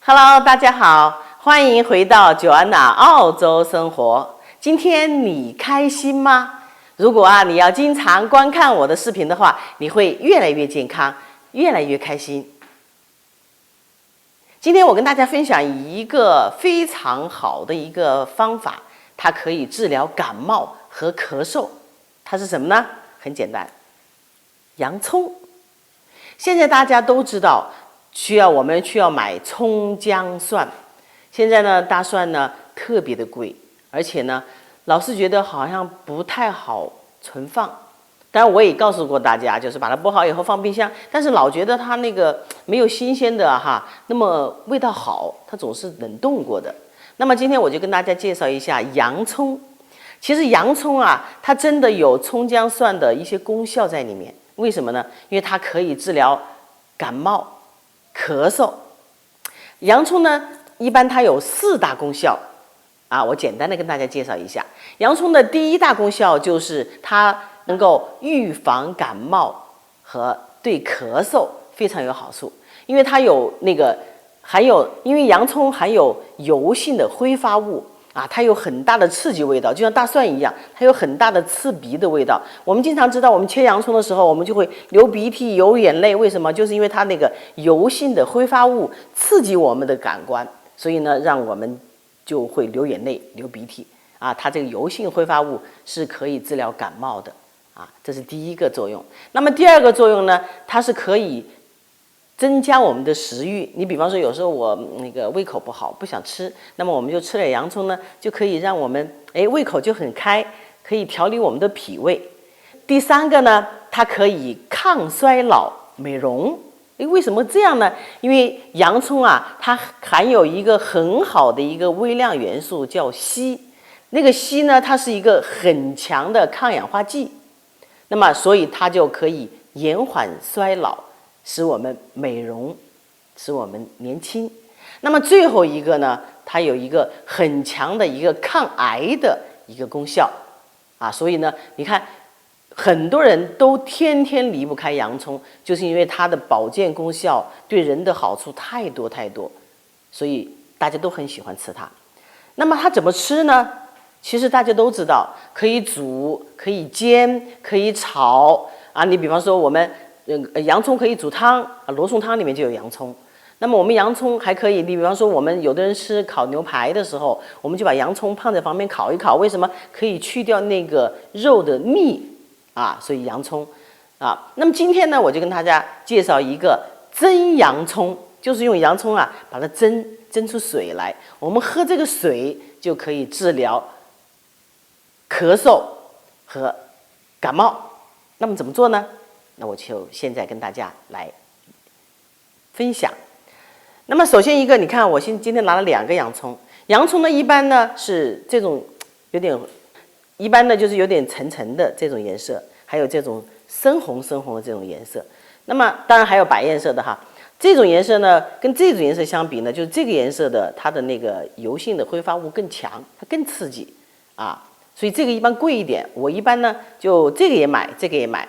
Hello， 大家好，歡迎回到 Joanna 澳洲生活。今天你開心嗎？如果你要經常觀看我的視頻的話，你會越來越健康，越來越開心。今天我跟大家分享一個非常好的一個方法，它可以治療感冒和咳嗽。它是什麼呢？很簡單，洋蔥。現在大家都知道。我們需要買蔥薑蒜，現在呢大蒜呢特別的貴，而且呢老是覺得好像不太好存放。當然我也告訴過大家，就是把它剝好以後放冰箱，但是老覺得它那個沒有新鮮的那麼味道好，它總是冷凍過的。那麼今天我就跟大家介紹一下洋蔥。其實洋蔥它真的有蔥薑蒜的一些功效在裡面。為什麼呢？因為它可以治療感冒咳嗽。洋蔥呢一般它有4大功效我簡單的跟大家介紹一下。洋蔥的第一大功效就是它能夠預防感冒和對咳嗽非常有好處，因为它有因为洋蔥含有油性的挥發物它有很大的刺激味道，就像大蒜一樣，它有很大的刺鼻的味道。我們經常知道，我們切洋蔥的時候，我們就會流鼻涕、流眼淚。為什麼？就是因為它那個油性的揮發物刺激我們的感官，所以呢，讓我們就會流眼淚、流鼻涕它這個油性揮發物是可以治療感冒的這是第一個作用。那麼第二個作用呢，它是可以增加我們的食慾。你比方說有時候我胃口不好，不想吃，那麼我們就吃點洋蔥呢，就可以讓我們胃口就很開，可以調理我們的脾胃。第三個呢，它可以抗衰老美容。為什麼這樣呢？因為洋蔥它含有一個很好的一個微量元素叫硒，那個硒呢，它是一個很強的抗氧化劑，那麼所以它就可以延緩衰老，使我們美容，使我們年輕。那麼最後一個呢，它有一個很強的一個抗癌的一個功效所以呢，你看很多人都天天離不開洋蔥，就是因為它的保健功效對人的好處太多太多，所以大家都很喜歡吃它。那麼它怎麼吃呢？其實大家都知道，可以煮，可以煎，可以炒你比方說我們洋蔥可以煮湯羅宋湯裡面就有洋蔥。那麼我們洋蔥還可以，你比方說我們有的人吃烤牛排的時候，我們就把洋蔥放在旁邊烤一烤。為什麼？可以去掉那個肉的膩所以洋蔥那麼今天呢，我就跟大家介紹一個蒸洋蔥，就是用洋蔥把它蒸出水來，我們喝這個水就可以治療咳嗽和感冒。那麼怎麼做呢？那我就現在跟大家來分享。那麼首先一個，你看我今天拿了2個洋蔥。洋蔥呢一般呢是這種一般的就是有點橙橙的這種顏色，還有這種深紅的這種顏色。那麼當然還有白顏色的這種顏色呢跟這種顏色相比呢，就是這個顏色的它的那個油性的揮發物更強，它更刺激所以這個一般貴一點。我一般呢就這個也買，這個也買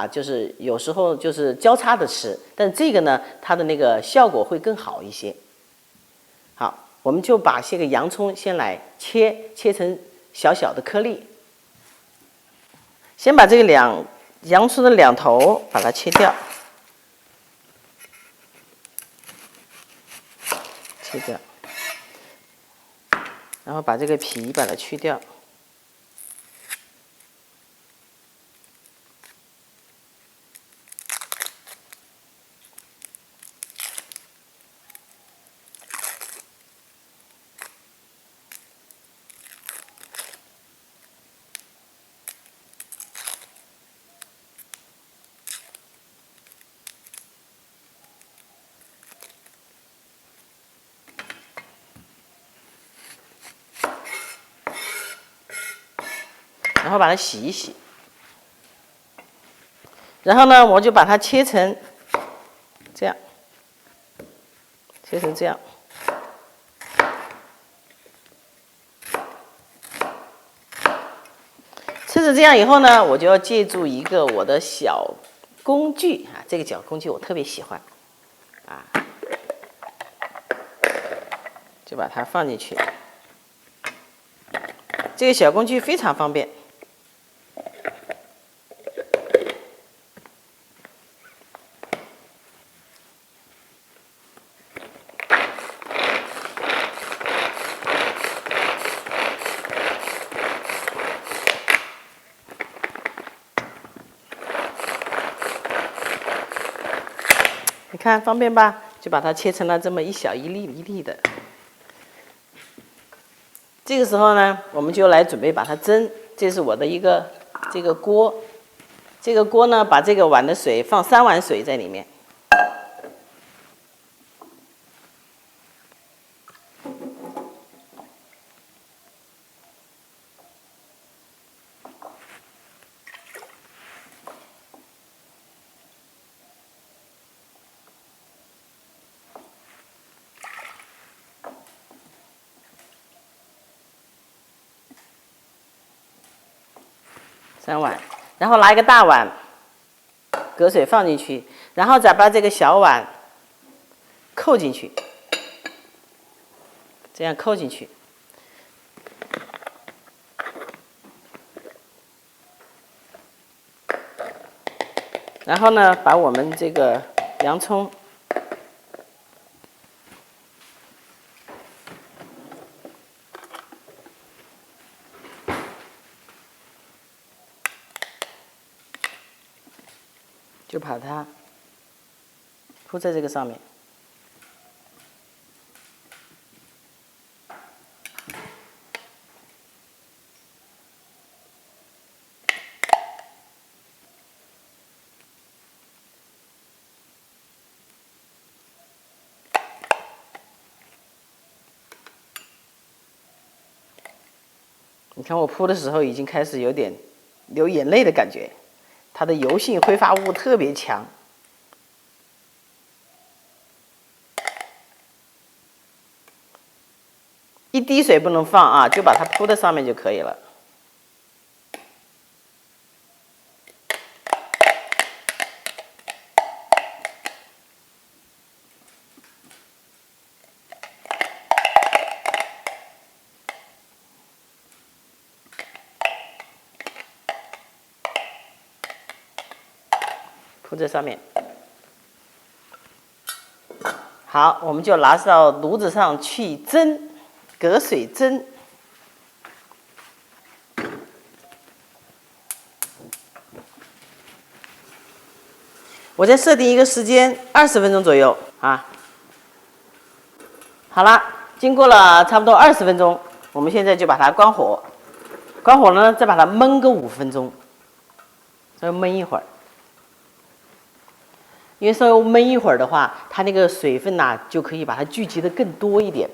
就是有時候就是交叉的吃，但這個呢它的那個效果會更好一些。好，我們就把这個洋蔥先來切成小小的顆粒。先把這個洋蔥的2頭把它切掉，然後把這個皮把它去掉。然後把它洗一洗，然後呢，我就把它切成這樣，切成這樣。切成這樣以後呢，我就要借助一個我的小工具这個小工具我特別喜歡就把它放進去。這個小工具非常方便。你看方便吧？就把它切成了这么一小一粒一粒的。这个时候呢，我们就来準備把它蒸。這是我的一個這個鍋，這個鍋呢，把這個碗的水放3碗水在裡面。3碗，然後拿一個大碗，隔水放進去，然後再把這個小碗扣進去，這樣扣進去。然後呢，把我們這個洋蔥就把它鋪在這個上面。你看我鋪的時候已經開始有點流眼淚的感覺。它的油性揮發物特別強，一滴水不能放啊，就把它鋪在上面就可以了。鋪在上面，好，我們就拿到爐子上去蒸，隔水蒸。我再設定一個時間，20分鐘左右啊。好了，經過了差不多20分鐘，我們現在就把它關火，關火呢，再把它燜個5分鐘，再燜一會兒。因為稍微燜一會兒的話，它那個水分吶，就可以把它聚集的更多一點。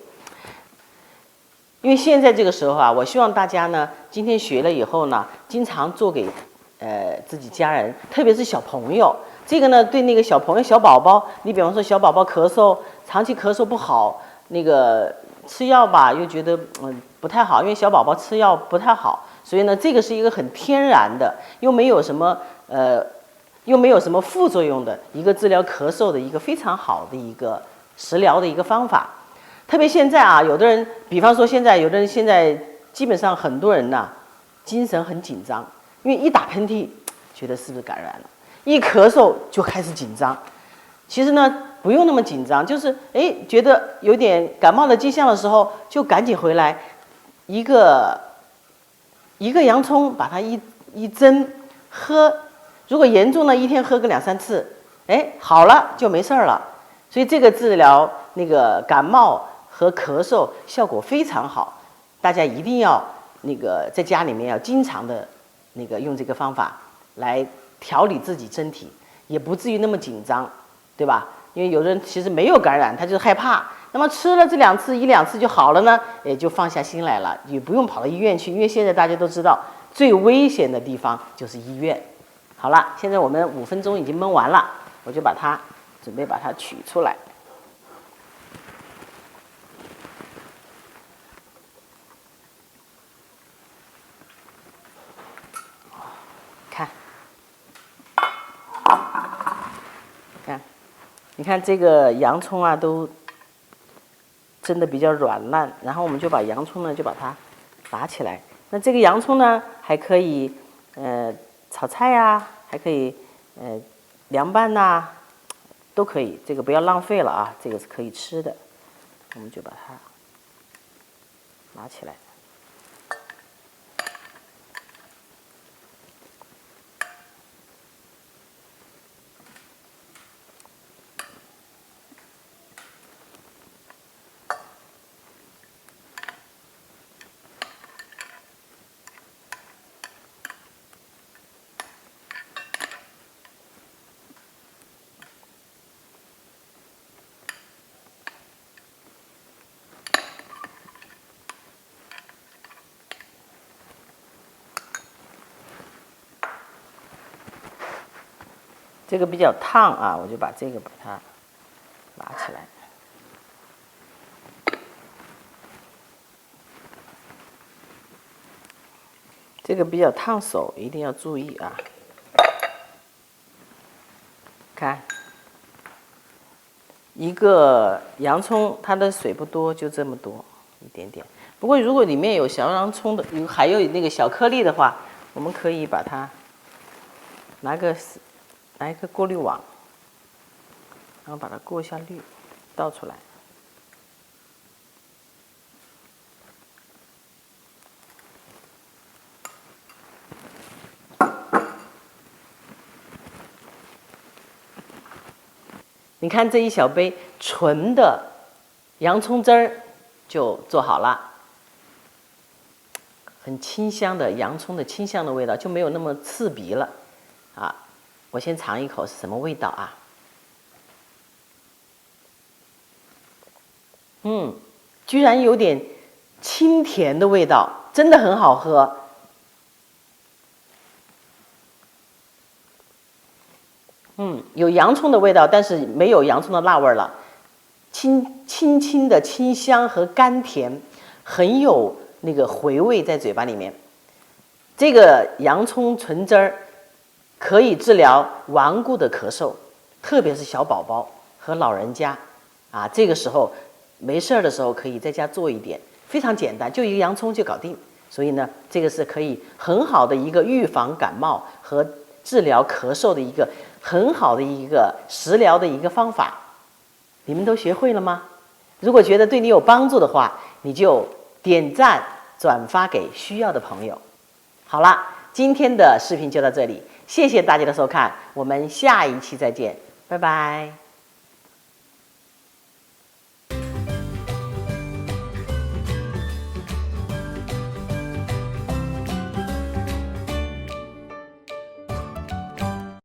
因為現在這個時候啊，我希望大家呢，今天學了以後呢，經常做給自己家人，特別是小朋友。這個呢，對那個小朋友、小寶寶，你比方說小寶寶咳嗽，長期咳嗽不好，那個吃藥吧，又覺得不太好，因為小寶寶吃藥不太好，所以呢，這個是一個很天然的，又沒有什麼副作用的一個治療咳嗽的一個非常好的一個食療的一個方法。特別現在啊，有的人，比方說現在有的人現在基本上很多人呢，精神很緊張，因為一打噴嚏覺得是不是感染了，一咳嗽就開始緊張。其實呢，不用那麼緊張，就是覺得有點感冒的跡象的時候，就趕緊回來一個洋蔥把它一蒸喝。如果嚴重呢，一天喝個2、3次，好了就沒事了。所以這個治療那個感冒和咳嗽效果非常好，大家一定要那個在家裡面要經常的那個用這個方法來調理自己身體，也不至於那麼緊張，對吧？因為有人其實沒有感染，他就是害怕，那麼吃了這1、2次就好了呢，也就放下心來了，也不用跑到醫院去，因為現在大家都知道最危險的地方就是醫院。好了，現在我們5分鐘已經燜完了，我就準備把它取出來。看，你看這個洋蔥啊，都蒸的比較軟爛，然後我們就把洋蔥呢就把它拿起来。那这个洋蔥呢還可以炒菜呀，還可以涼拌吶，都可以。這個不要浪費了啊，這個是可以吃的。我們就把它拿起來。這個比較燙啊，我就把這個把它拿起來。這個比較燙手，一定要注意啊。看，一個洋蔥，它的水不多，就這麼多一點點。不過如果裡面有小洋蔥的，還有那個小顆粒的話，我們可以把它拿一個過濾網，然後把它過一下濾，倒出來。你看這一小杯純的洋蔥汁兒就做好了，很清香的洋蔥的清香的味道，就沒有那麼刺鼻了啊。我先嘗一口是什麼味道啊？居然有點清甜的味道，真的很好喝。有洋蔥的味道，但是沒有洋蔥的辣味了，清的清香和甘甜，很有那個回味在嘴巴裡面。這個洋蔥純汁兒可以治療頑固的咳嗽，特別是小寶寶和老人家啊，這個時候沒事兒的時候可以在家做一點，非常簡單，就一個洋蔥就搞定。所以呢，這個是可以很好的一個預防感冒和治療咳嗽的一個很好的一個食療的一個方法。你們都學會了嗎？如果覺得對你有幫助的話，你就點讚轉發給需要的朋友。好了，今天的視頻就到這裡。謝謝大家的收看，我們下一期再見，拜拜。